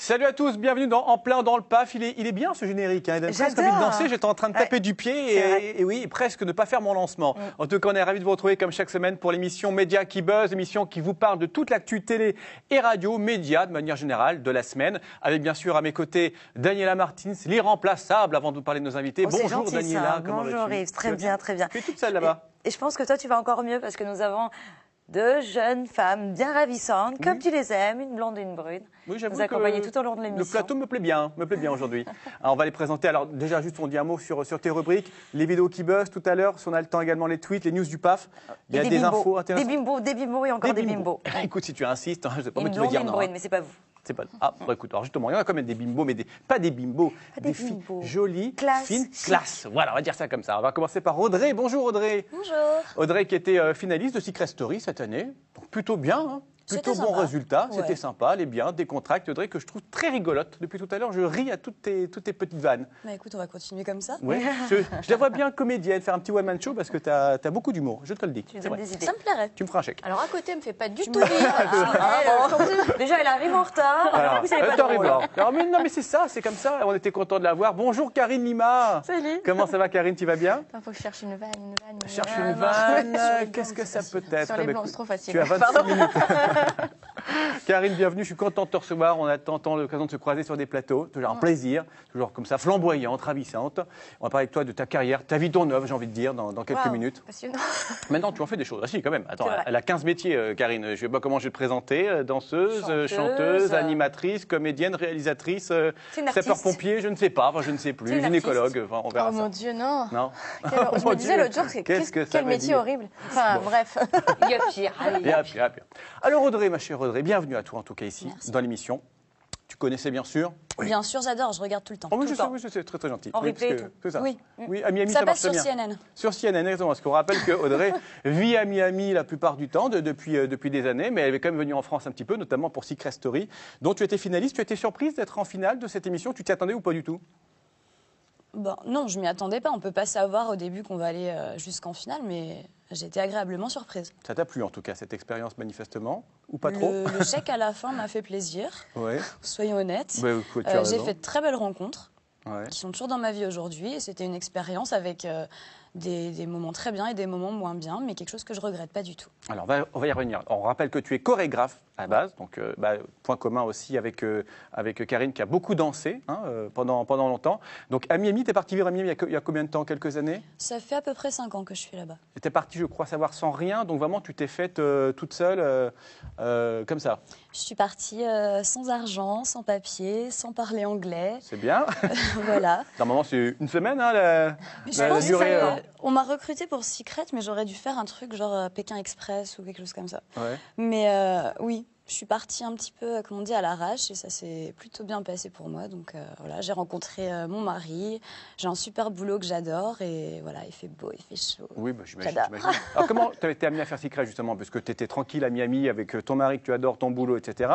Salut à tous, bienvenue En plein dans le PAF. Il est bien ce générique, hein. Il donne presque envie de danser. J'étais en train de taper du pied et oui, presque ne pas faire mon lancement. En tout cas, on est ravis de vous retrouver comme chaque semaine pour l'émission Média qui buzz, l'émission qui vous parle de toute l'actu télé et radio, médias de manière générale de la semaine. Avec bien sûr à mes côtés Daniela Martins, l'irremplaçable, avant de vous parler de nos invités. Bonjour gentil, Daniela, comment vas-tu? Bonjour Yves, très bien, très bien. Tu es toute seule là-bas. Et je pense que toi tu vas encore mieux parce que nous avons deux jeunes femmes bien ravissantes, comme tu les aimes, une blonde et une brune. Oui, j'avoue vous accompagner tout au long de l'émission. Le plateau me plaît bien aujourd'hui. Alors, on va les présenter. Alors déjà, juste on dit un mot sur tes rubriques, les vidéos qui buzzent tout à l'heure. Si on a le temps également, les tweets, les news du PAF. Il y a des infos intéressantes. Des bimbos et encore des bimbos. Écoute, si tu insistes, je ne sais pas me dire non. Brune, mais c'est pas vous. C'est pas... Ah, bon, écoute, alors justement, il y en a quand même des bimbos, mais pas des bimbos, des filles jolies, fines, classe. Voilà, on va dire ça comme ça. On va commencer par Audrey. Bonjour Audrey. Bonjour. Audrey qui était finaliste de Secret Story cette année. Donc plutôt bien, hein. Plutôt bon résultat, c'était sympa, elle est bien, décontracte, Audrey, que je trouve très rigolote. Depuis tout à l'heure, je ris à toutes tes petites vannes. Bah écoute, on va continuer comme ça. Ouais, je la vois bien comédienne, faire un petit one-man show parce que tu as beaucoup d'humour, je te le dis. Ça me plairait. Tu me feras un chèque. Alors à côté, elle me fait pas du tout rire. Déjà, elle arrive en retard. Alors, non, mais c'est ça, c'est comme ça. On était content de la voir. Bonjour Karine Lima. Salut. Comment ça va Karine, tu vas bien? Il faut que je cherche une vanne. Cherche une vanne. Qu'est-ce que ça peut être? Sur les blancs, c'est trop facile. Tu as 26 minutes. Karine, bienvenue, je suis content de te recevoir. On a tant l'occasion de se croiser sur des plateaux. Toujours un plaisir, toujours comme ça, flamboyante, ravissante. On va parler avec toi de ta carrière, ta vie ton œuvre, j'ai envie de dire, dans quelques minutes. Passionnant. Maintenant, tu en fais des choses. Ah si, quand même. Attends, elle a 15 métiers, Karine. Je ne sais pas comment je vais te présenter. Danseuse, chanteuse, animatrice, comédienne, réalisatrice, sapeur-pompier, je ne sais pas, enfin, je ne sais plus, gynécologue, enfin, on verra ça. Oh mon Dieu, non. Je me disais l'autre jour, quel métier horrible. Enfin, bref. Il y a pire. Il y a pire. Alors Audrey, ma chère Audrey, bienvenue à toi en tout cas ici, dans l'émission. Tu connaissais bien sûr? Oui. Bien sûr, j'adore, je regarde tout le temps. Oui, je sais, très très gentil. En replay et tout. C'est ça. Oui. Oui, à Miami, ça marche passe bien. sur CNN. Sur CNN, exactement. Parce qu'on rappelle que Audrey vit à Miami la plupart du temps, depuis des années, mais elle est quand même venue en France un petit peu, notamment pour Secret Story, dont tu étais finaliste. Tu étais surprise d'être en finale de cette émission? Tu t'y attendais ou pas du tout? Bon, non, je m'y attendais pas. On peut pas savoir au début qu'on va aller jusqu'en finale, mais j'ai été agréablement surprise. Ça t'a plu en tout cas, cette expérience manifestement? Ou pas trop? Le chèque à la fin m'a fait plaisir, soyons honnêtes. J'ai fait de très belles rencontres qui sont toujours dans ma vie aujourd'hui. Et c'était une expérience avec des moments très bien et des moments moins bien, mais quelque chose que je regrette pas du tout. Alors, on va y revenir. On rappelle que tu es chorégraphe à la base, donc point commun aussi avec Karine qui a beaucoup dansé pendant longtemps. Donc à Miami, tu es partie vivre à Miami il y a combien de temps? Quelques années? Ça fait à peu près 5 ans que je suis là-bas. Tu es partie, je crois savoir, sans rien, donc vraiment tu t'es faite toute seule, comme ça? Je suis partie sans argent, sans papier, sans parler anglais. C'est bien. Voilà. Normalement, c'est une semaine, la durée. On m'a recrutée pour Secret, mais j'aurais dû faire un truc genre Pékin Express ou quelque chose comme ça. Ouais. Mais oui, je suis partie un petit peu, comme on dit, à l'arrache et ça s'est plutôt bien passé pour moi. Donc voilà, j'ai rencontré mon mari, j'ai un super boulot que j'adore et voilà, il fait beau, il fait chaud. Oui, j'imagine. Alors comment tu as été amenée à faire Secret justement? Parce que tu étais tranquille à Miami avec ton mari que tu adores, ton boulot, etc.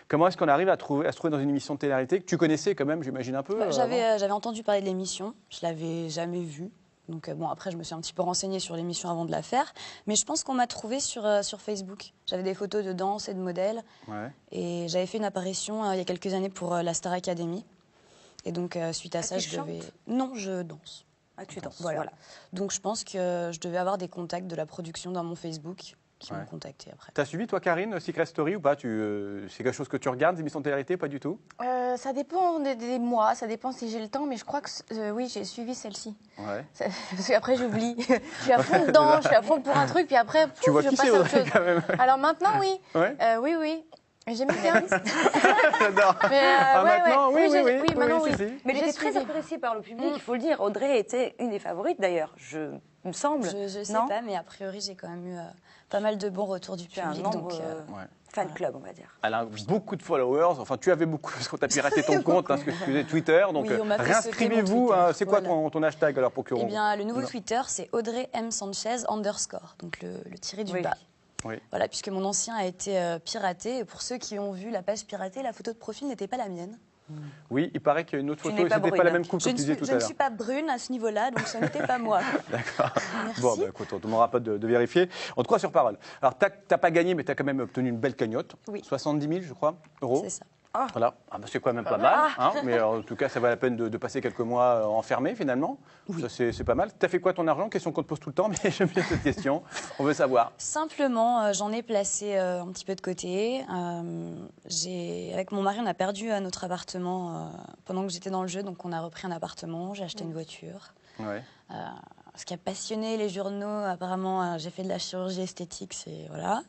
Comment est-ce qu'on arrive à se trouver dans une émission de télé-réalité que tu connaissais quand même, j'imagine un peu? J'avais entendu parler de l'émission, je l'avais jamais vue. Donc bon, après, je me suis un petit peu renseignée sur l'émission avant de la faire. Mais je pense qu'on m'a trouvée sur Facebook. J'avais des photos de danse et de modèles. Ouais. Et j'avais fait une apparition il y a quelques années pour la Star Academy. Et donc, suite à ça, je devais... Non, je danse. Ah, tu danses, voilà. Donc, je pense que je devais avoir des contacts de la production dans mon Facebook qui m'ont contacté après. T'as suivi, toi, Karine, Secret Story ou pas? C'est quelque chose que tu regardes, des émissions de télé-réalité? Pas du tout? Ça dépend des mois, ça dépend si j'ai le temps, mais je crois que oui, j'ai suivi celle-ci. Ouais. Parce qu'après, j'oublie. Je suis à fond dedans, je suis à fond pour un truc, puis après, tu vois je qui passe à autre chose. Quand même. Alors maintenant, oui. Ouais. Oui. J'aime bien. J'adore. Maintenant, oui. Maintenant, oui. Mais j'étais très appréciée par le public, il faut le dire. Audrey était une des favorites d'ailleurs, il me semble. Je sais pas, mais a priori, j'ai quand même eu pas mal de bons retours du public. Donc, fan club, on va dire. Elle a beaucoup de followers. Enfin, tu avais beaucoup, parce qu'on t'a piraté ton compte, parce que tu faisais Twitter. Donc, réinscrivez-vous. C'est quoi ton hashtag alors pour que Eh bien, le nouveau Twitter, c'est Audrey M. Sanchez _ donc le tiré du bas. Oui. Voilà, puisque mon ancien a été piraté. Et pour ceux qui ont vu la page piratée, la photo de profil n'était pas la mienne. Oui, il paraît qu'il y a une autre photo et c'était pas la même coupe que tu disais tout à l'heure. Je ne suis pas brune à ce niveau-là, donc ça n'était pas moi. D'accord. Merci. Bon, écoute, on ne demandera pas de vérifier. En tout cas, sur parole. Alors, tu n'as pas gagné, mais tu as quand même obtenu une belle cagnotte. Oui. 70 000, je crois, euros. C'est ça. Voilà, c'est quand même pas mal. Hein, mais en tout cas, ça vaut la peine de passer quelques mois enfermé finalement. Oui. Ça, c'est pas mal. Tu as fait quoi ton argent? Question qu'on te pose tout le temps, mais j'aime bien cette question. On veut savoir. Simplement, j'en ai placé un petit peu de côté. Avec mon mari, on a perdu notre appartement pendant que j'étais dans le jeu, donc on a repris un appartement, j'ai acheté une voiture. Ouais. Ce qui a passionné les journaux, apparemment, j'ai fait de la chirurgie esthétique, c'est voilà.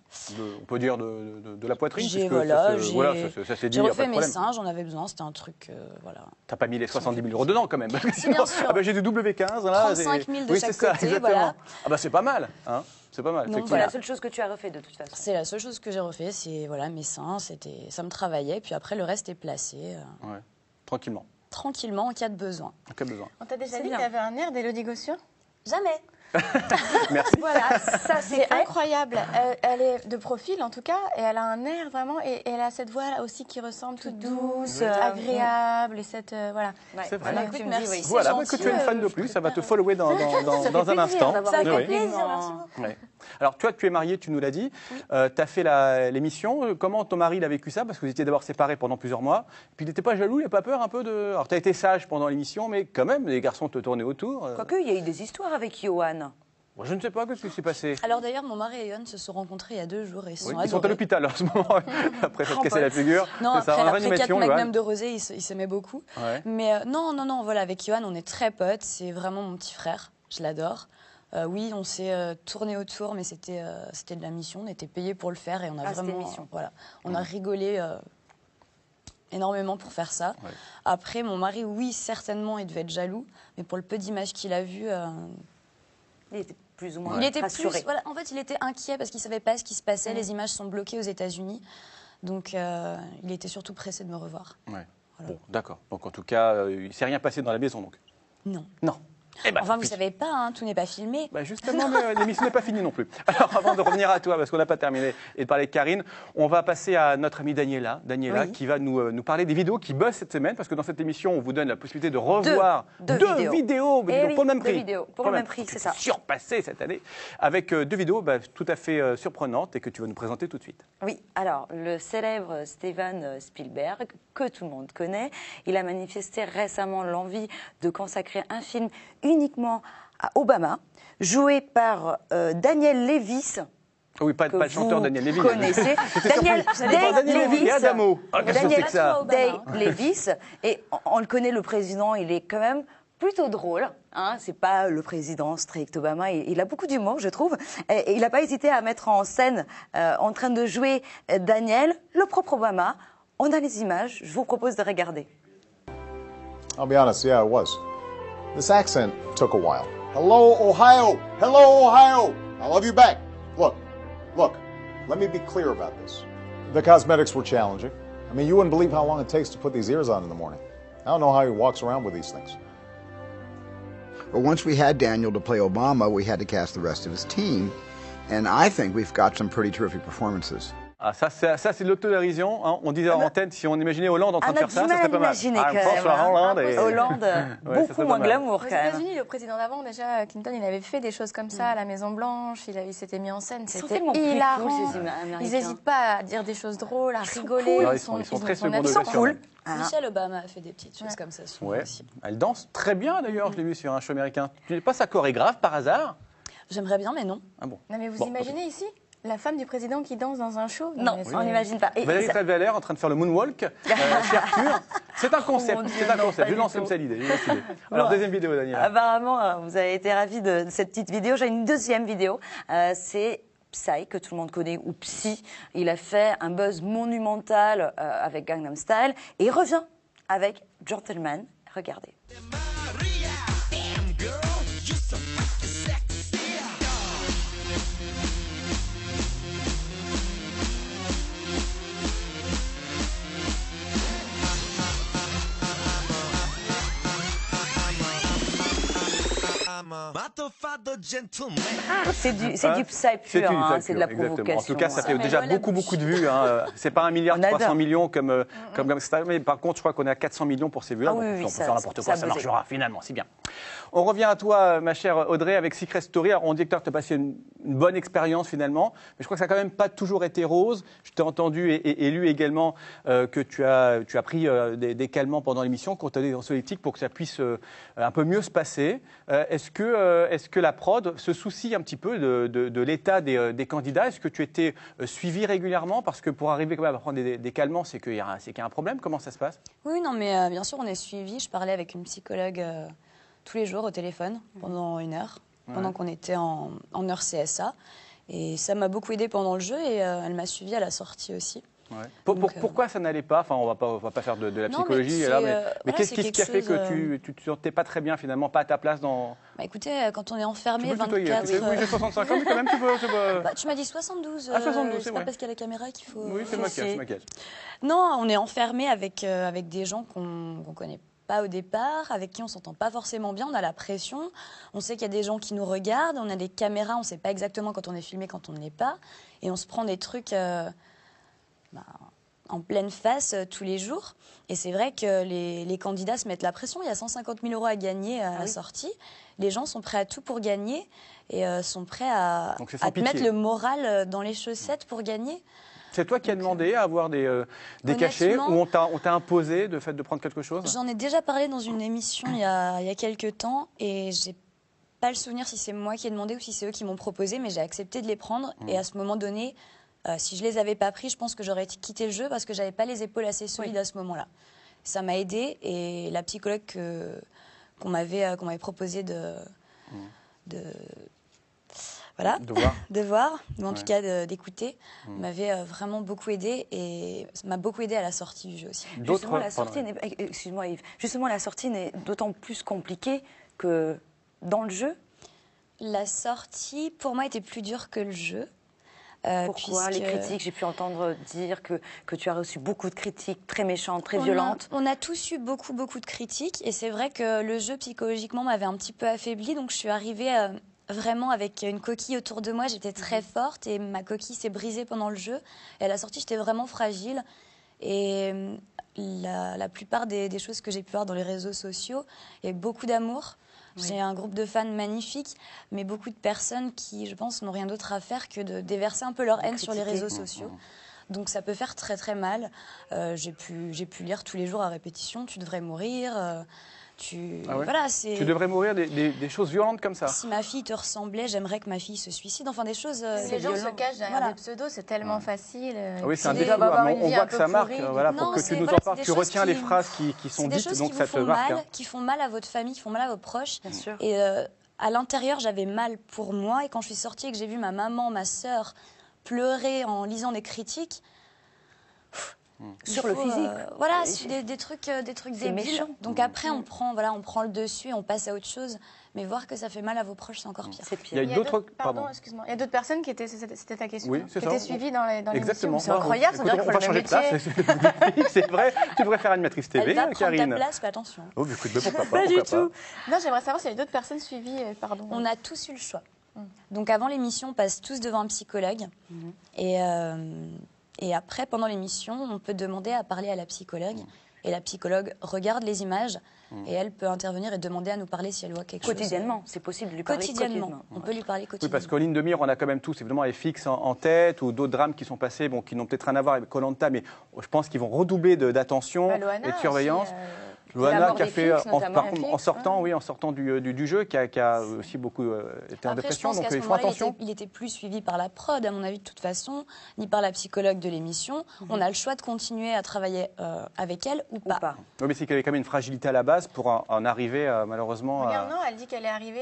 On peut dire de la poitrine, j'ai refait mes seins, j'en avais besoin, c'était un truc, voilà. T'as pas mis les 70 000 € dedans quand même? Si, bien sûr. J'ai du W15 là. 35 000 de chaque côté, voilà. C'est pas mal, hein. C'est pas mal. Donc c'est la seule chose que tu as refait de toute façon. C'est la seule chose que j'ai refait, c'est voilà mes seins, ça me travaillait, puis après le reste est placé. Ouais. Tranquillement. Tranquillement en cas de besoin. En cas de besoin. On t'a déjà dit que tu avais un air d'Élodie Gossuin? Jamais. Merci. Voilà, ça c'est incroyable. Elle est de profil en tout cas, et elle a un air vraiment, et elle a cette voix là aussi qui ressemble toute douce, agréable, et cette voilà. C'est vrai. Écoute, merci. Voilà, que tu es une fan de plus, ça va te follower dans un instant. Ça fait plaisir, merci beaucoup. Ouais. Alors toi, tu es mariée, tu nous l'as dit. Oui. Tu as fait l'émission. Comment ton mari l'a vécu ça? Parce que vous étiez d'abord séparés pendant plusieurs mois. Puis il n'était pas jaloux, il n'a pas peur un peu de... Alors tu as été sage pendant l'émission, mais quand même, les garçons te tournaient autour. Quoique, il y a eu des histoires avec Johan. Je ne sais pas ce qui s'est passé. Alors d'ailleurs, mon mari et Johan se sont rencontrés il y a 2 jours et ils sont à l'hôpital en ce moment, après s'être cassé la figure. Non, après 4 magnums de rosé, ils s'aimaient beaucoup. Ouais. Mais non, voilà, avec Johan, on est très potes, c'est vraiment mon petit frère, je l'adore. Oui, on s'est tourné autour, mais c'était de la mission, on était payés pour le faire et on a vraiment... Voilà, on a rigolé énormément pour faire ça. Ouais. Après, mon mari, oui, certainement, il devait être jaloux, mais pour le peu d'images qu'il a vues... il était plus ou moins rassuré. Voilà, en fait, il était inquiet parce qu'il ne savait pas ce qui se passait. Les images sont bloquées aux États-Unis. Donc, il était surtout pressé de me revoir. Ouais. Voilà. Bon, d'accord. Donc, en tout cas, il ne s'est rien passé dans la maison, donc? Non. Non. Enfin, vous ne savez pas, hein, tout n'est pas filmé. Justement, l'émission n'est pas finie non plus. Alors, avant de revenir à toi, parce qu'on n'a pas terminé, et de parler de Karine, on va passer à notre amie Daniela, oui, qui va nous parler des vidéos qui buzzent cette semaine, parce que dans cette émission, on vous donne la possibilité de revoir deux vidéos pour le même prix. Pour le même prix, c'est ça. Surpassé cette année, avec 2 vidéos tout à fait surprenantes et que tu vas nous présenter tout de suite. Oui, alors, le célèbre Steven Spielberg, que tout le monde connaît, il a manifesté récemment l'envie de consacrer un film uniquement à Obama, joué par Daniel Lewis. Oui, pas le chanteur Daniel Lewis. Connaissez Daniel Lewis. Et on le connaît, le président, il est quand même plutôt drôle. Hein, c'est pas le président strict Obama. Il a beaucoup d'humour, je trouve. Et il n'a pas hésité à mettre en scène, en train de jouer Daniel, le propre Obama. On a les images. Je vous propose de regarder. I'll be honest, yeah, it was. This accent took a while. Hello, Ohio! Hello, Ohio! I love you back. Look, let me be clear about this. The cosmetics were challenging. I mean, you wouldn't believe how long it takes to put these ears on in the morning. I don't know how he walks around with these things. But once we had Daniel to play Obama, we had to cast the rest of his team. And I think we've got some pretty terrific performances. Ah, ça c'est de l'autodérision. Hein. On disait en tête, si on imaginait Hollande en train de faire ça serait pas mal. Hollande, beaucoup moins glamour quand même. Aux États-Unis, le président d'avant, déjà, Clinton, il avait fait des choses comme ça à la Maison-Blanche. Il s'était mis en scène. C'était hilarant. Ils n'hésitent pas à dire des choses drôles, à rigoler. Ils sont très second degré. Ils sont cool. Michelle Obama a fait des petites choses comme ça souvent aussi. Elle danse très bien d'ailleurs, je l'ai vu sur un show américain. Tu n'es pas sa chorégraphe par hasard? J'aimerais bien, mais non. Ah bon. Non, mais vous imaginez ici la femme du président qui danse dans un show? Non, on n'imagine pas. Valérie Trierweiler en train de faire le moonwalk chez Arthur. C'est un concept, Je lance comme ça l'idée. Alors, deuxième vidéo, Daniel. Apparemment, vous avez été ravis de cette petite vidéo. J'ai une deuxième vidéo. C'est Psy, que tout le monde connaît, ou Psy. Il a fait un buzz monumental avec Gangnam Style. Et il revient avec Gentleman. Regardez. C'est du psy pur, c'est de la provocation. En tout cas, ça fait déjà beaucoup de vues. Hein. C'est pas 1 milliard 300 millions comme ça, mais par contre, je crois qu'on est à 400 millions pour ces vues-là. Donc on peut faire n'importe quoi, ça marchera finalement, c'est bien. On revient à toi, ma chère Audrey, avec Secret Story. Alors, on dit que tu as passé une bonne expérience finalement, mais je crois que ça n'a quand même pas toujours été rose. Je t'ai entendu et lu également que tu as pris des calmants pendant l'émission, qu'on t'a des anxiolytiques pour que ça puisse un peu mieux se passer. Est-ce que la prod se soucie un petit peu de l'état des candidats? Est-ce que tu étais suivi régulièrement? Parce que pour arriver quand même à prendre des calmants, c'est qu'il y a un problème. Comment ça se passe? Oui, non, mais bien sûr, on est suivi. Je parlais avec une psychologue tous les jours au téléphone pendant 1 heure, pendant qu'on était en heure CSA. Et ça m'a beaucoup aidé pendant le jeu et elle m'a suivi à la sortie aussi. Ouais. Pourquoi ça n'allait pas? Enfin, on va pas faire de la psychologie. Mais qu'est-ce qui a fait que tu te sentais pas très bien finalement, pas à ta place dans... Bah écoutez, quand on est enfermé 24... Oui, j'ai 65 ans, mais quand même, tu m'as dit 72. 72, c'est pas parce qu'il y a la caméra qu'il faut... Oui, c'est le maquillage. Non, on est enfermé avec des gens qu'on connaît pas au départ, avec qui on s'entend pas forcément bien, on a la pression, on sait qu'il y a des gens qui nous regardent, on a des caméras, on sait pas exactement quand on est filmé, quand on ne l'est pas, et on se prend des trucs en pleine face tous les jours. Et c'est vrai que les candidats se mettent la pression, il y a 150 000 € à gagner à la sortie, les gens sont prêts à tout pour gagner, et sont prêts à te mettre le moral dans les chaussettes pour gagner. C'est toi qui as demandé à avoir des cachets ou on t'a imposé de fait de prendre quelque chose? J'en ai déjà parlé dans une émission il y a quelques temps et j'ai pas le souvenir si c'est moi qui ai demandé ou si c'est eux qui m'ont proposé, mais j'ai accepté de les prendre et à ce moment donné, si je les avais pas pris, je pense que j'aurais quitté le jeu parce que j'avais pas les épaules assez solides à ce moment-là. Ça m'a aidé et la psychologue qu'on m'avait proposé de voir, mais en tout cas d'écouter, m'avait vraiment beaucoup aidé et m'a beaucoup aidé à la sortie du jeu aussi. Justement, la sortie n'est d'autant plus compliquée que dans le jeu. La sortie, pour moi, était plus dure que le jeu. Pourquoi les critiques? J'ai pu entendre dire que tu as reçu beaucoup de critiques très méchantes, très violentes. On a tous eu beaucoup de critiques et c'est vrai que le jeu psychologiquement m'avait un petit peu affaiblie, donc je suis arrivée vraiment avec une coquille autour de moi, j'étais très forte et ma coquille s'est brisée pendant le jeu. Et à la sortie, j'étais vraiment fragile. Et la plupart des choses que j'ai pu voir dans les réseaux sociaux, il y a eu beaucoup d'amour. J'ai un groupe de fans magnifiques, mais beaucoup de personnes qui, je pense, n'ont rien d'autre à faire que de déverser un peu leur haine sur les réseaux sociaux. Donc ça peut faire très mal. J'ai pu lire tous les jours à répétition, tu devrais mourir. Tu devrais mourir des choses violentes comme ça. Si ma fille te ressemblait, j'aimerais que ma fille se suicide. Enfin, des choses. Les gens se cachent derrière des pseudos, c'est tellement facile. Oui, c'est un défi. On voit que ça marque. Pour que tu nous en parles, tu retiens les phrases qui sont dites, donc ça te marque. Qui font mal à votre famille, qui font mal à vos proches. Bien sûr. Et à l'intérieur, j'avais mal pour moi. Et quand je suis sortie et que j'ai vu ma maman, ma sœur pleurer en lisant des critiques. Sur le physique. Voilà, des trucs débiles. Méchant. Donc après, on prend le dessus et on passe à autre chose. Mais voir que ça fait mal à vos proches, c'est encore pire. C'est pire. Il y a d'autres... Pardon, excuse-moi. Il y a d'autres personnes qui étaient... C'était ta question. Oui, c'est ça. Qui étaient suivies dans l'émission. Exactement. C'est incroyable, ça veut dire qu'il faut le même métier. C'est vrai. Tu devrais faire animatrice TV, Elle va prendre Karine. ta place, mais attention. Oh, écoute, pourquoi pas. Pas du tout. Non, j'aimerais savoir s'il y a d'autres personnes suivies. Pardon. On a tous eu le choix. Donc avant l'émission, on passe tous devant un psychologue. Et après, pendant l'émission, on peut demander à parler à la psychologue. Et la psychologue regarde les images et elle peut intervenir et demander à nous parler si elle voit quelque chose. Quotidiennement, c'est possible de lui parler quotidiennement. On peut lui parler quotidiennement. Oui, parce qu'en ligne de mire, on a quand même tous évidemment FX en tête ou d'autres drames qui sont passés, qui n'ont peut-être rien à voir avec Koh-Lanta, mais je pense qu'ils vont redoubler d'attention et de surveillance. Loana qui a fait, en sortant du jeu, qui a aussi beaucoup été en dépression, donc il faut attention. Il était plus suivi par la prod, à mon avis, de toute façon, ni par la psychologue de l'émission. On a le choix de continuer à travailler avec elle ou pas. Oui, mais c'est qu'il y avait quand même une fragilité à la base pour en arriver malheureusement. Regarde, non, elle dit qu'elle est arrivée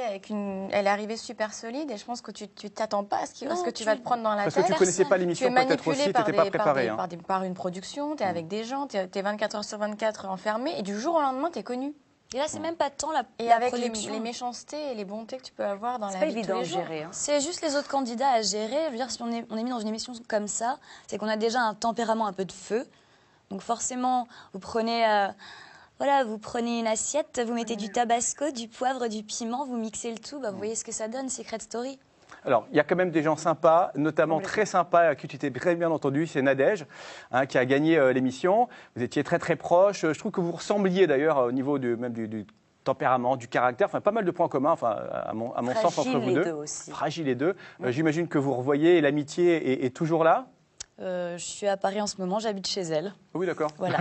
elle est arrivée super solide et je pense que tu t'attends pas à ce que tu vas te prendre dans la tête. Parce que tu connaissais pas l'émission peut-être aussi, tu n'étais pas préparé. Par une production, tu es avec des gens, tu es 24 heures sur 24 enfermé et du jour au lendemain, tu es connu. Et là, c'est même pas tant la avec production. les méchancetés et les bontés que tu peux avoir dans la vie de tous les jours. C'est pas évident à gérer. C'est juste les autres candidats à gérer. Je veux dire, si on est mis dans une émission comme ça, c'est qu'on a déjà un tempérament un peu de feu. Donc forcément, vous prenez Voilà, vous prenez une assiette, vous mettez du tabasco, du poivre, du piment, vous mixez le tout, vous voyez ce que ça donne, Secret Story. Alors, il y a quand même des gens sympas, notamment très sympas, à qui tu t'es très bien entendu, c'est Nadège, qui a gagné l'émission. Vous étiez très très proches. Je trouve que vous ressembliez d'ailleurs au niveau même du tempérament, du caractère, enfin pas mal de points communs, enfin à mon sens entre vous deux. Fragiles les deux. J'imagine que vous revoyez, l'amitié est toujours là. Je suis à Paris en ce moment, j'habite chez elle. Oui, d'accord. Voilà.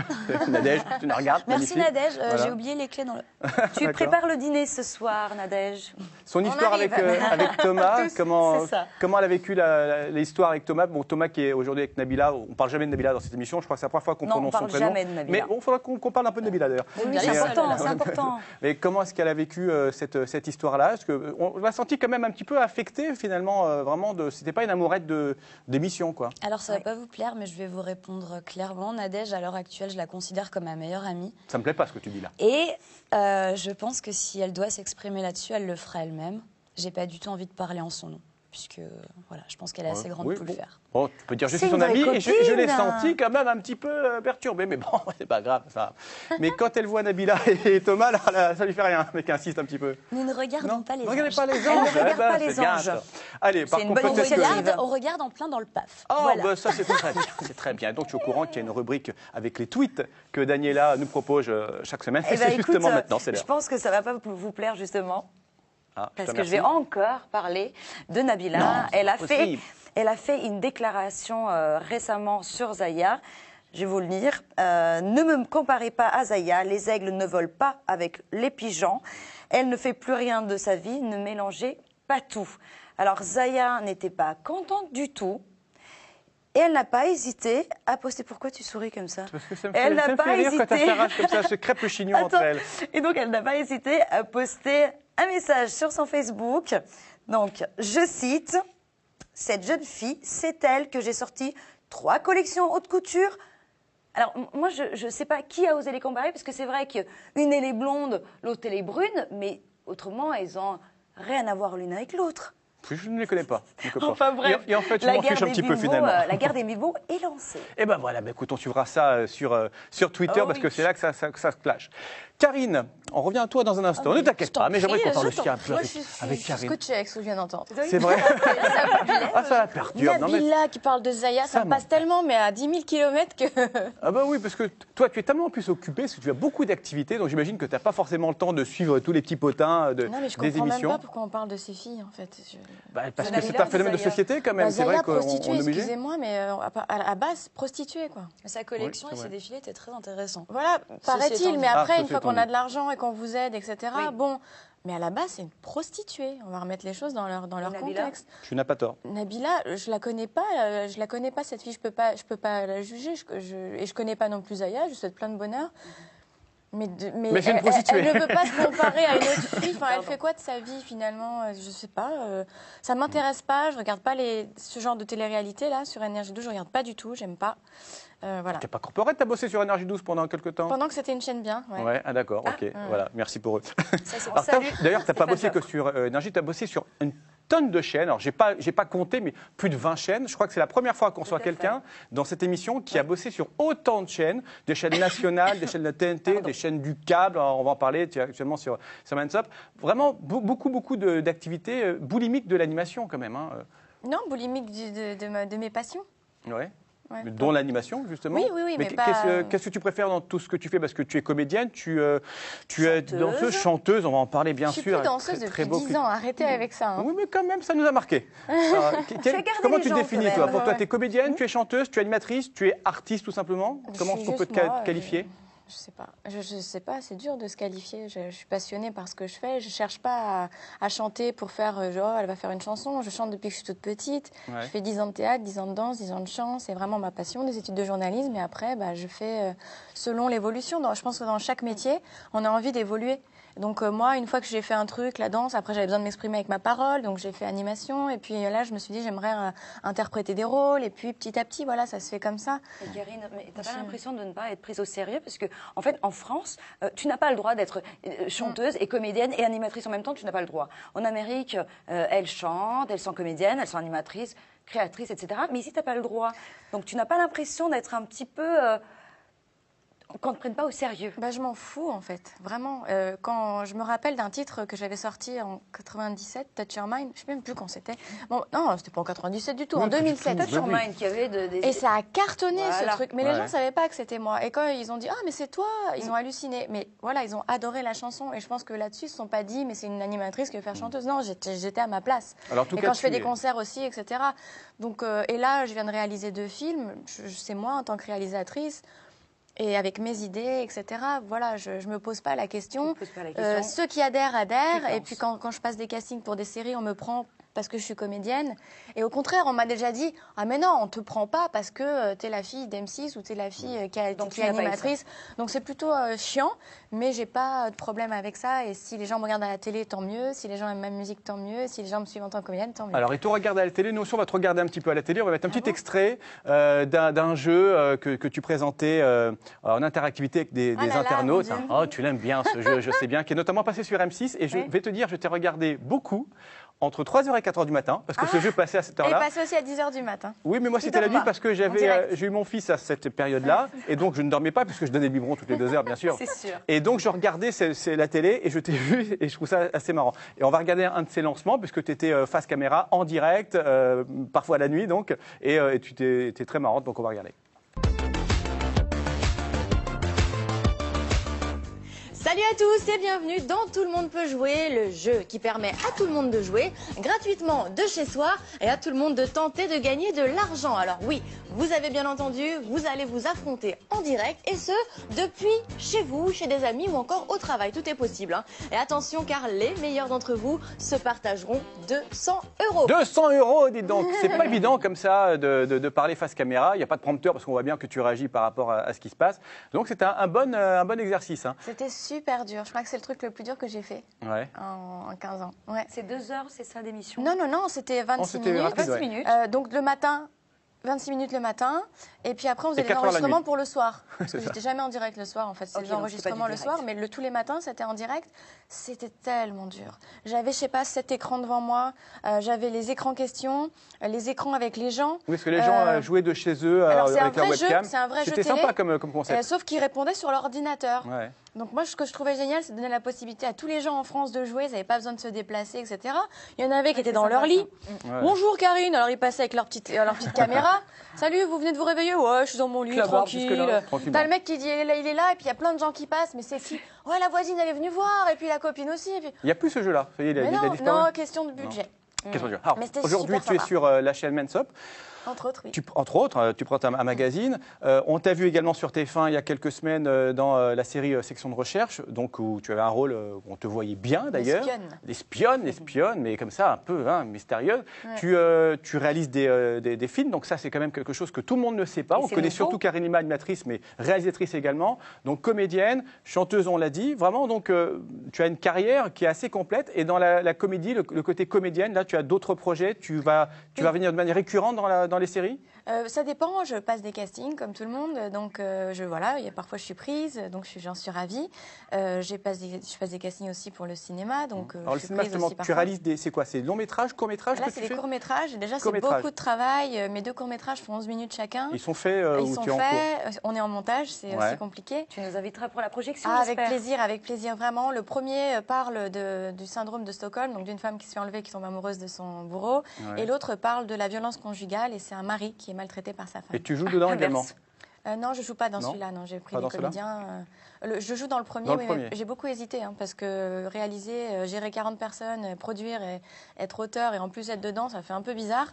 Nadège, tu nous regardes. Merci Nadège, voilà. J'ai oublié les clés dans le... Tu prépares le dîner ce soir, Nadège. Son histoire avec Thomas, comment elle a vécu l'histoire avec Thomas? Bon, Thomas qui est aujourd'hui avec Nabila, on ne parle jamais de Nabila dans cette émission, je crois que c'est la première fois qu'on prononce son prénom. Non, on ne parle jamais de Nabila. Mais il faudra qu'on parle un peu de Nabila d'ailleurs. Oui, c'est important, c'est important. Mais comment est-ce qu'elle a vécu cette histoire-là? Parce qu'on l'a senti quand même un petit peu affectée finalement, vraiment, c'était pas une amourette d'émission, quoi. Alors ça va pas vous plaire, mais je vais vous répondre clairement. Nadège, à l'heure actuelle, je la considère comme ma meilleure amie. Ça me plaît pas ce que tu dis là. Et je pense que si elle doit s'exprimer là-dessus, elle le fera elle-même. J'ai pas du tout envie de parler en son nom, puisque voilà, je pense qu'elle est assez grande pour le faire. Bon, tu peux dire je suis son amie et je l'ai senti quand même un petit peu perturbée, mais bon, c'est pas grave. Ça. Mais quand elle voit Nabila et Thomas, là, ça lui fait rien, mais qu'elle insiste un petit peu. Nous ne regardons pas les anges. Ne regardez pas les anges. Elle ne regarde pas les anges. Allez, par contre, on regarde en plein dans le PAF. Oh, voilà. bah, ça c'est très bien. C'est très bien. Donc tu es au courant qu'il y a une rubrique avec les tweets que Daniela nous propose chaque semaine. Et c'est justement maintenant, c'est l'heure. Je pense que ça ne va pas vous plaire justement. Parce que je vais encore parler de Nabila. Non, elle a fait une déclaration récemment sur Zaya. Je vais vous le lire. Ne me comparez pas à Zaya. Les aigles ne volent pas avec les pigeons. Elle ne fait plus rien de sa vie. Ne mélangez pas tout. Alors Zaya n'était pas contente du tout. Et elle n'a pas hésité à poster. Pourquoi tu souris comme ça? Parce que ça me fait rire quand elle s'arrache comme ça, se crêpe le chignon entre elles. Et donc elle n'a pas hésité à poster un message sur son Facebook. Donc, je cite, « Cette jeune fille, c'est elle que j'ai sorti 3 collections haute couture. » Alors, moi, je ne sais pas qui a osé les comparer, parce que c'est vrai qu'une, elle est blonde, l'autre, elle est brune, mais autrement, elles n'ont rien à voir l'une avec l'autre. Je ne les connais pas. Enfin bref, et en fait, je m'en fiche un petit peu finalement. La guerre des Bilbo est lancée. Et ben voilà, écoute, on suivra ça sur Twitter parce que c'est là que ça se clash. Karine, on revient à toi dans un instant. Ne t'inquiète pas, mais j'aimerais qu'on parle aussi un peu avec Karine. Je suis scotchée avec ce que je viens d'entendre. C'est vrai. Ça la perturbe. Nabila qui parle de Zaya, ça me passe tellement, mais à 10 000 km que... Ah bah oui, parce que toi, tu es tellement plus occupée, parce que tu as beaucoup d'activités, donc j'imagine que tu n'as pas forcément le temps de suivre tous les petits potins des émissions. Non, mais je comprends même pas pourquoi on parle de ces filles, en fait. Parce que c'est un phénomène de société, quand même. C'est vrai qu'on est obligé. Excusez-moi, mais à la base, prostituée, quoi. Sa collection et ses défilés étaient très intéressants. Voilà, paraît-il, mais après, une fois qu'on a de l'argent et qu'on vous aide, etc., bon... Mais à la base, c'est une prostituée. On va remettre les choses dans leur contexte. Tu n'as pas tort. Nabila, je la connais pas cette fille. Je peux pas la juger. Et je connais pas non plus Zaya. Je lui souhaite plein de bonheur. Mais c'est une prostituée. Elle ne peut pas se comparer à une autre fille. Enfin, elle fait quoi de sa vie finalement? Je sais pas. Ça m'intéresse pas. Je regarde pas ce genre de télé-réalité là sur Énergie 12. Je regarde pas du tout. J'aime pas. Voilà. T'es pas corporate, t'as bossé sur Énergie 12 pendant quelques temps? Pendant que c'était une chaîne bien. Ouais, d'accord, ok. Voilà, merci pour eux. Alors, d'ailleurs, t'as pas bossé que sur Énergie, t'as bossé sur une tonne de chaînes. Alors, j'ai pas compté, mais plus de 20 chaînes. Je crois que c'est la première fois qu'on reçoit quelqu'un dans cette émission qui a bossé sur autant de chaînes, des chaînes nationales, des chaînes de la TNT, des chaînes du câble. Alors, on va en parler actuellement sur Mansop. Vraiment, beaucoup d'activités boulimiques de l'animation, quand même. Hein. Non, boulimique de mes passions. Ouais. Ouais, dont l'animation, justement. Oui, mais qu'est-ce que tu préfères dans tout ce que tu fais? Parce que tu es comédienne, tu es danseuse, chanteuse, on va en parler bien sûr. Je suis plus danseuse depuis 10 ans, arrêtez avec ça. Hein. Oui, mais quand même, ça nous a marqué. Comment tu te définis, toi? Pour toi, tu es comédienne, tu es chanteuse, tu es animatrice, tu es artiste, tout simplement? Comment est-ce qu'on peut te qualifier? Je sais pas. Je sais pas, c'est dur de se qualifier. Je suis passionnée par ce que je fais. Je cherche pas à chanter pour faire genre, elle va faire une chanson. Je chante depuis que je suis toute petite. Ouais. Je fais 10 ans de théâtre, 10 ans de danse, 10 ans de chant. C'est vraiment ma passion, des études de journalisme. Et après, je fais selon l'évolution. Je pense que dans chaque métier, on a envie d'évoluer. Donc moi, une fois que j'ai fait un truc, la danse, après j'avais besoin de m'exprimer avec ma parole, donc j'ai fait animation. Et puis là, je me suis dit, j'aimerais interpréter des rôles. Et puis petit à petit, voilà, ça se fait comme ça. Et Karine, mais t'as pas l'impression de ne pas être prise au sérieux? Parce que, en fait, en France, tu n'as pas le droit d'être chanteuse et comédienne et animatrice en même temps, tu n'as pas le droit. En Amérique, elles chantent, elles sont comédiennes, elles sont animatrices, créatrices, etc. Mais ici, tu n'as pas le droit. Donc tu n'as pas l'impression d'être un petit peu... qu'on ne prenne pas au sérieux. Bah, je m'en fous, en fait. Vraiment. Quand je me rappelle d'un titre que j'avais sorti en 97, Touch Your Mind, je ne sais même plus quand c'était. Bon, non, c'était pas en 97 du tout, en 2007. Touch Your Mind, qui avait Et ça a cartonné, ce truc. Mais les gens ne savaient pas que c'était moi. Et quand ils ont dit, ah, mais c'est toi, ils ont halluciné. Mais voilà, ils ont adoré la chanson. Et je pense que là-dessus, ils ne se sont pas dit, mais c'est une animatrice qui veut faire chanteuse. Non, j'étais à ma place. Alors, en tout et cas, quand je fais des concerts aussi, etc. Donc, et là, je viens de réaliser 2 films. C'est moi, en tant que réalisatrice. Et avec mes idées, etc. Voilà, je ne me pose pas la question. Ceux qui adhèrent, adhèrent. Et puis quand je passe des castings pour des séries, on me prend parce que je suis comédienne. Et au contraire, on m'a déjà dit « Ah mais non, on ne te prend pas parce que tu es la fille d'M6 ou tu es la fille qui est animatrice. » Donc c'est plutôt chiant, mais je n'ai pas de problème avec ça. Et si les gens me regardent à la télé, tant mieux. Si les gens aiment ma musique, tant mieux. Si les gens me suivent en tant que comédienne, tant mieux. Alors, ils te regardent à la télé. Nous aussi, on va te regarder un petit peu à la télé. On va mettre un petit extrait d'un jeu que tu présentais en interactivité avec des internautes. Oh, tu l'aimes bien ce jeu, je sais bien, qui est notamment passé sur M6. Et je vais te dire, je t'ai regardé beaucoup entre 3h et 4h du matin, parce que ce jeu passait à cette heure-là. Et il passait aussi à 10h du matin. Oui, mais moi, c'était la nuit parce que j'ai eu mon fils à cette période-là. Et donc, je ne dormais pas, puisque je donnais le biberon toutes les 2 heures, bien sûr. C'est sûr. Et donc, je regardais la télé et je t'ai vu et je trouve ça assez marrant. Et on va regarder un de ces lancements, puisque tu étais face caméra, en direct, parfois la nuit, donc. Et tu étais très marrante, donc on va regarder. Salut à tous et bienvenue dans Tout le monde peut jouer, le jeu qui permet à tout le monde de jouer gratuitement de chez soi et à tout le monde de tenter de gagner de l'argent. Alors oui, vous avez bien entendu, vous allez vous affronter en direct et ce, depuis chez vous, chez des amis ou encore au travail. Tout est possible. Hein. Et attention car les meilleurs d'entre vous se partageront 200 €. 200 €, dites donc. C'est pas évident comme ça de parler face caméra. Il n'y a pas de prompteur parce qu'on voit bien que tu réagis par rapport à ce qui se passe. Donc c'est un bon exercice. Hein. C'était super dur. Je crois que c'est le truc le plus dur que j'ai fait en 15 ans. Ouais. C'est 2 heures, c'est ça, d'émission? Non, c'était 26 minutes. Rapide, 26 minutes. Donc le matin, 26 minutes le matin, et puis après on faisait des enregistrements pour le soir. Parce que j'étais jamais en direct le soir, en fait. C'est des enregistrements le soir, mais tous les matins c'était en direct. C'était tellement dur. J'avais, je sais pas, 7 écrans devant moi. J'avais les écrans questions, les écrans avec les gens. Oui, parce que les gens jouaient de chez eux avec leur webcam. C'est un vrai jeu. C'était sympa comme concept. Sauf qu'ils répondaient sur l'ordinateur. Ouais. Donc moi, ce que je trouvais génial, c'est de donner la possibilité à tous les gens en France de jouer. Ils n'avaient pas besoin de se déplacer, etc. Il y en avait qui étaient dans leur lit. Ouais. Bonjour Karine. Alors ils passaient avec leur petite caméra. Salut, vous venez de vous réveiller? Ouais, je suis dans mon lit, tranquille. T'as le mec qui dit il est là, et puis il y a plein de gens qui passent. Mais c'est qui? Ouais, la voisine, elle est venue voir, et puis la copine aussi. Et puis... Il n'y a plus ce jeu-là. Ça y est, il a disparu. Non, question de budget. Alors, aujourd'hui, tu es sur la chaîne Mensop. Entre autres, oui. Entre autres, tu prends un magazine. On t'a vu également sur TF1 il y a quelques semaines dans la série Section de recherche, donc où tu avais un rôle où on te voyait bien d'ailleurs. L'espionne, mais comme ça, un peu mystérieuse. Ouais. Tu réalises des films, donc ça c'est quand même quelque chose que tout le monde ne sait pas. On connaît surtout Karine Lima, animatrice, mais réalisatrice également. Donc comédienne, chanteuse, on l'a dit. Vraiment, donc tu as une carrière qui est assez complète. Et dans la comédie, le côté comédienne, là tu as d'autres projets. Tu vas venir de manière récurrente dans les séries? Ça dépend, je passe des castings comme tout le monde, donc parfois je suis prise, donc j'en suis ravie. Je passe des castings aussi pour le cinéma, donc alors le cinéma, justement, tu réalises c'est quoi? C'est long métrage, court métrage? Là, c'est des courts métrages. Déjà, c'est beaucoup de travail. Mes 2 courts métrages font 11 minutes chacun. Ils sont faits on est en montage, c'est aussi compliqué. Tu nous inviteras pour la projection, avec plaisir, vraiment. Le premier parle du syndrome de Stockholm, donc d'une femme qui se fait enlever, qui tombe amoureuse de son bourreau, et l'autre parle de la violence conjugale, et c'est un mari qui est maltraité par sa femme. Et tu joues dedans également? Non, je ne joue pas dans celui-là. Non, j'ai pris des comédiens. Je joue dans le premier, mais j'ai beaucoup hésité, parce que réaliser, gérer 40 personnes, produire, et être auteur et en plus être dedans, ça fait un peu bizarre.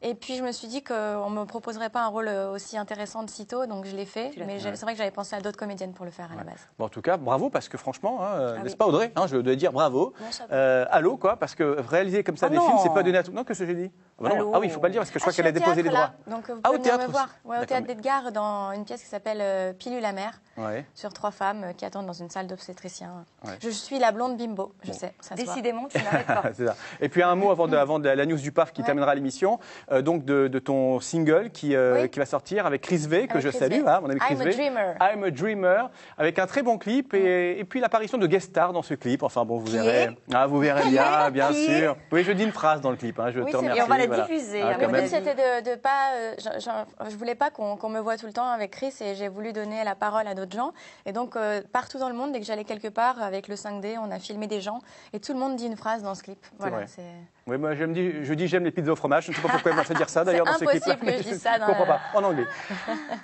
Et puis je me suis dit qu'on ne me proposerait pas un rôle aussi intéressant de sitôt, donc je l'ai fait. Mais c'est vrai que j'avais pensé à d'autres comédiennes pour le faire à la base. Bon, en tout cas, bravo, parce que franchement, n'est-ce pas Audrey, je dois dire bravo. Allô, quoi, parce que réaliser comme ça des films, c'est pas donné à tout. Non, que ce que j'ai dit? Oui, il ne faut pas le dire, parce que je crois qu'elle a déposé les droits. Donc vous pouvez venir me voir. Au Théâtre d'Edgar, dans une pièce qui s'appelle Pilule amère, sur 3 femmes qui attendent dans une salle d'obstétricien. Je suis la blonde bimbo, je sais. Décidément, tu n'arrêtes pas. C'est ça. Et puis un mot avant de la news du PAF qui terminera l'émission, donc de ton single qui va sortir avec Chris V, que je salue, mon ami Chris V. I'm a Dreamer, avec un très bon clip et puis l'apparition de guest star dans ce clip. Enfin bon, vous verrez. Vous verrez bien sûr. Oui, je dis une phrase dans le clip, je te remercie. Et on va la diffuser. Le but, c'était de pas... je voulais pas qu'on me voit tout le temps avec Chris et j'ai voulu donner la parole à d'autres gens. Et donc, partout dans le monde, dès que j'allais quelque part, avec le 5D, on a filmé des gens et tout le monde dit une phrase dans ce clip. Voilà, c'est... Oui, moi je dis j'aime les pizzas au fromage. Je ne sais pas pourquoi elle m'a fait dire ça d'ailleurs dans ce clip. C'est impossible que je dise ça. Je ne comprends pas, en anglais.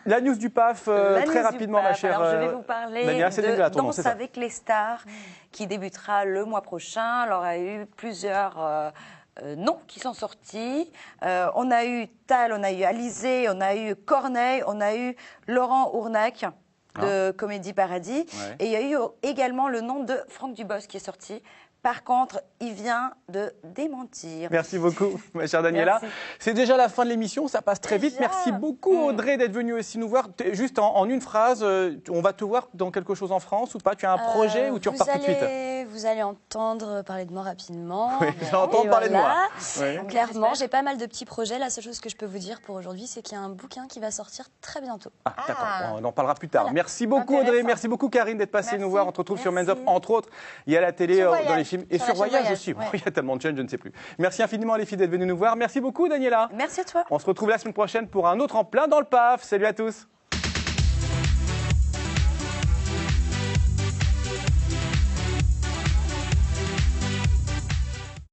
La news du PAF, très rapidement, ma chère. Alors, je vais vous parler Daniela, de Danse avec les stars qui débutera le mois prochain. Alors, il y a eu plusieurs noms qui sont sortis. On a eu Tal, on a eu Alizé, on a eu Corneille, on a eu Laurent Ournac de Comédie Paradis. Ouais. Et il y a eu également le nom de Franck Dubosc qui est sorti. Par contre, il vient de démentir. Merci beaucoup, ma chère Daniela. C'est déjà la fin de l'émission, ça passe très vite. Merci beaucoup, Audrey, d'être venue aussi nous voir. Juste en une phrase, on va te voir dans quelque chose en France ou pas? Tu as un projet ou tu repars tout de suite? Vous allez entendre parler de moi rapidement. Oui, j'entends parler de moi. Oui. Clairement, j'ai pas mal de petits projets. La seule chose que je peux vous dire pour aujourd'hui, c'est qu'il y a un bouquin qui va sortir très bientôt. Ah, d'accord, on en parlera plus tard. Voilà. Merci beaucoup, Audrey. Merci beaucoup, Karine, d'être passée nous voir. On te retrouve sur Men's Up, entre autres. Il y a la télé, dans les films. Et sur Voyage aussi. Ouais. Il y a tellement de chaînes, je ne sais plus. Merci infiniment, les filles, d'être venues nous voir. Merci beaucoup, Daniela. Merci à toi. On se retrouve la semaine prochaine pour un autre En plein dans le PAF. Salut à tous.